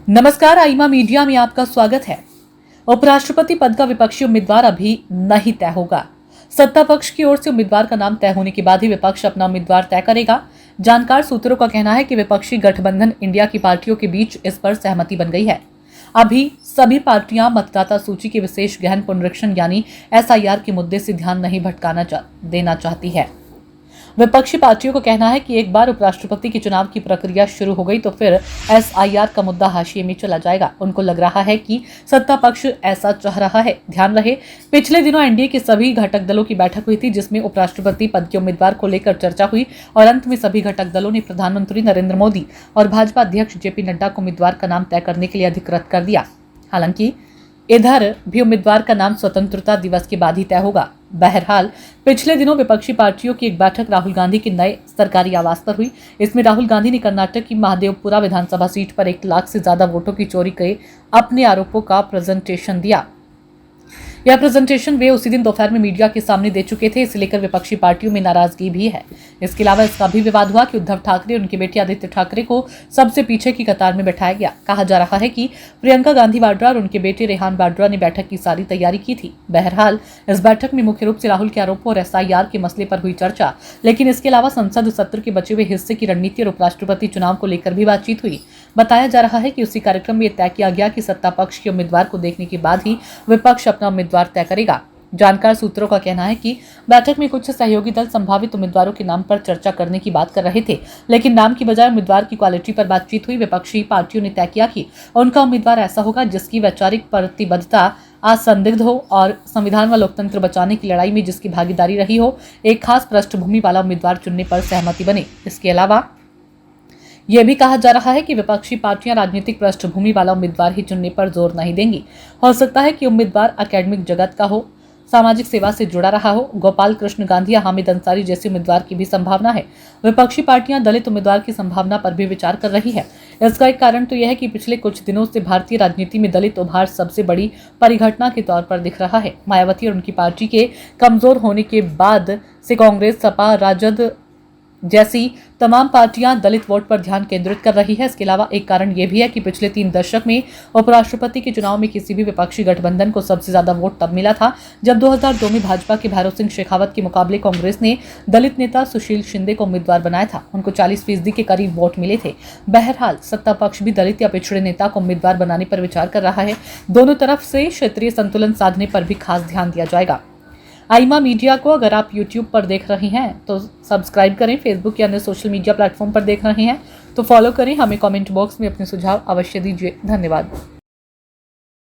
नमस्कार, आईमा मीडिया में आपका स्वागत है। उपराष्ट्रपति पद का विपक्षी उम्मीदवार अभी नहीं तय होगा। सत्ता पक्ष की ओर से उम्मीदवार का नाम तय होने के बाद ही विपक्ष अपना उम्मीदवार तय करेगा। जानकार सूत्रों का कहना है कि विपक्षी गठबंधन इंडिया की पार्टियों के बीच इस पर सहमति बन गई है। अभी सभी पार्टियां मतदाता सूची के विशेष गहन पुनरीक्षण यानी SIR के मुद्दे से ध्यान नहीं भटकाना देना चाहती है। विपक्षी पार्टियों को कहना है कि एक बार उपराष्ट्रपति के चुनाव की प्रक्रिया शुरू हो गई तो फिर SIR का मुद्दा हाशिए में चला जाएगा। उनको लग रहा है कि सत्ता पक्ष ऐसा चाह रहा है। ध्यान रहे, पिछले दिनों एनडीए के सभी घटक दलों की बैठक हुई थी, जिसमें उपराष्ट्रपति पद के उम्मीदवार को लेकर चर्चा हुई और अंत में सभी घटक दलों ने प्रधानमंत्री नरेंद्र मोदी और भाजपा अध्यक्ष JP नड्डा को उम्मीदवार का नाम तय करने के लिए अधिकृत कर दिया। हालांकि इधर भी उम्मीदवार का नाम स्वतंत्रता दिवस के बाद ही तय होगा। बहरहाल, पिछले दिनों विपक्षी पार्टियों की एक बैठक राहुल गांधी के नए सरकारी आवास पर हुई। इसमें राहुल गांधी ने कर्नाटक की महादेवपुरा विधानसभा सीट पर 1 लाख से ज्यादा वोटों की चोरी के अपने आरोपों का प्रेजेंटेशन दिया। यह प्रेजेंटेशन वे उसी दिन दोपहर में मीडिया के सामने दे चुके थे। इसे लेकर विपक्षी पार्टियों में नाराजगी भी है। इसके अलावा इसका भी विवाद हुआ कि उद्धव ठाकरे और उनके बेटे आदित्य ठाकरे को सबसे पीछे की कतार में बैठाया गया। कहा जा रहा है कि प्रियंका गांधी वाड्रा और उनके बेटे रेहान वाड्रा ने बैठक की सारी तैयारी की थी। बहरहाल, इस बैठक में मुख्य रूप से राहुल के आरोपों और SIR के मसले पर हुई चर्चा, लेकिन इसके अलावा संसद सत्र के बचे हुए हिस्से की रणनीति और उपराष्ट्रपति चुनाव को लेकर भी बातचीत हुई। बताया जा रहा है कि उसी कार्यक्रम में यह तय किया गया कि सत्ता पक्ष के उम्मीदवार को देखने के बाद ही विपक्ष अपना उम्मीदवार तय करेगा। जानकार सूत्रों का कहना है कि बैठक में कुछ सहयोगी दल संभावित उम्मीदवारों के नाम पर चर्चा करने की बात कर रहे थे, लेकिन नाम की बजाय उम्मीदवार की क्वालिटी पर बातचीत हुई। विपक्षी पार्टियों ने तय किया कि उनका उम्मीदवार ऐसा होगा जिसकी वैचारिक प्रतिबद्धता असंदिग्ध हो और संविधान व लोकतंत्र बचाने की लड़ाई में जिसकी भागीदारी रही हो। एक खास पृष्ठभूमि वाला उम्मीदवार चुनने पर सहमति बने। इसके अलावा यह भी कहा जा रहा है कि विपक्षी पार्टियां राजनीतिक पृष्ठभूमि वाला उम्मीदवार ही चुनने पर जोर नहीं देंगी। हो सकता है कि उम्मीदवार अकेडमिक जगत का हो, सामाजिक सेवा से जुड़ा रहा हो। गोपाल कृष्ण गांधी या हामिद अंसारी जैसे उम्मीदवार की भी संभावना है। विपक्षी पार्टियां दलित उम्मीदवार की संभावना पर भी विचार कर रही है। इसका एक कारण तो यह है कि पिछले कुछ दिनों से भारतीय राजनीति में दलित उभार सबसे बड़ी परिघटना के तौर पर दिख रहा है। मायावती और उनकी पार्टी के कमजोर होने के बाद से कांग्रेस, सपा, राजद जैसी तमाम पार्टियां दलित वोट पर ध्यान केंद्रित कर रही है। इसके अलावा एक कारण यह भी है कि पिछले 3 दशक में उपराष्ट्रपति के चुनाव में किसी भी विपक्षी गठबंधन को सबसे ज्यादा वोट तब मिला था जब 2002 में भाजपा के भैरव सिंह शेखावत के मुकाबले कांग्रेस ने दलित नेता सुशील शिंदे को उम्मीदवार बनाया था। उनको 40% के करीब वोट मिले थे। बहरहाल, सत्ता पक्ष भी दलित या पिछड़े नेता को उम्मीदवार बनाने पर विचार कर रहा है। दोनों तरफ से क्षेत्रीय संतुलन साधने पर भी खास ध्यान दिया जाएगा। आईमा मीडिया को अगर आप YouTube पर देख रहे हैं तो सब्सक्राइब करें। फेसबुक या अन्य सोशल मीडिया प्लेटफॉर्म पर देख रहे हैं तो फॉलो करें। हमें कमेंट बॉक्स में अपने सुझाव अवश्य दीजिए। धन्यवाद।